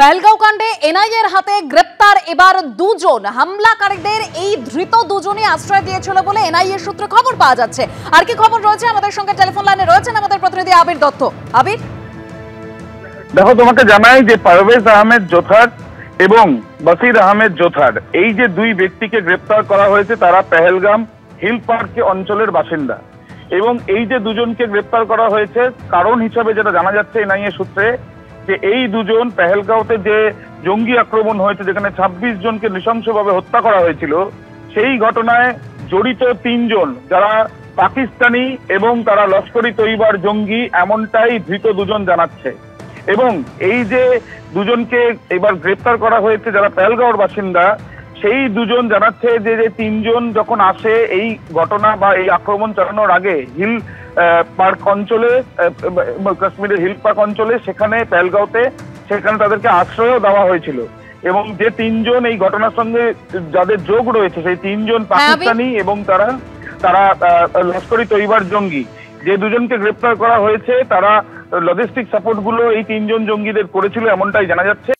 পেহেলগাঁও কাণ্ডে এনআইএর হাতে গ্রেপ্তার এবার দুজন হামলাকারীদের। এই ধৃত দুজনই আশ্রয় দিয়েছিল বলে এনআইএ সূত্রে খবর পাওয়া যাচ্ছে। আর কি খবর রয়েছে আমাদের সঙ্গে টেলিফোন লাইনে রয়েছেন আমাদের প্রতিনিধি আবির দত্ত। আবির, দেখো, তোমাকে জানাই যে পারভেজ আহমেদ জোথার এবং বসির আহমেদ জোথার এই যে দুই ব্যক্তিকে গ্রেপ্তার করা হয়েছে তারা পেহেলগাম হিল পার্ক অঞ্চলের বাসিন্দা। এবং এই যে দুজনকে গ্রেপ্তার করা হয়েছে কারণ হিসাবে যেটা জানা যাচ্ছে এনআইএ সূত্রে, যে এই দুজন পেহেলগাঁওতে যে জঙ্গি আক্রমণ হয়েছে যেখানে ২৬ জনকে নৃশংসভাবে হত্যা করা হয়েছিল, সেই ঘটনায় জড়িত ৩ জন যারা পাকিস্তানি এবং তারা লস্করি তৈবার জঙ্গি, এমনটাই ধৃত দুজন জানাচ্ছে। এবং এই যে দুজনকে এবার গ্রেপ্তার করা হয়েছে যারা পেহেলগাঁওর বাসিন্দা, সেই দুজন জানাচ্ছে যে ৩ জন যখন আসে এই ঘটনা বা এই আক্রমণ চালানোর আগে হিল পার্ক অঞ্চলে, কাশ্মীরের হিল পার্ক অঞ্চলে, সেখানে পেহেলগাঁওতে সেখানে তাদেরকে আশ্রয়ও দেওয়া হয়েছিল। এবং যে ৩ জন এই ঘটনার সঙ্গে যাদের যোগ রয়েছে সেই ৩ জন পাকিস্তানি এবং তারা লস্করি তৈবার জঙ্গি। যে দুজনকে গ্রেপ্তার করা হয়েছে তারা লজিস্টিক সাপোর্ট গুলো এই ৩ জন জঙ্গিদের করেছিল, এমনটাই জানা যাচ্ছে।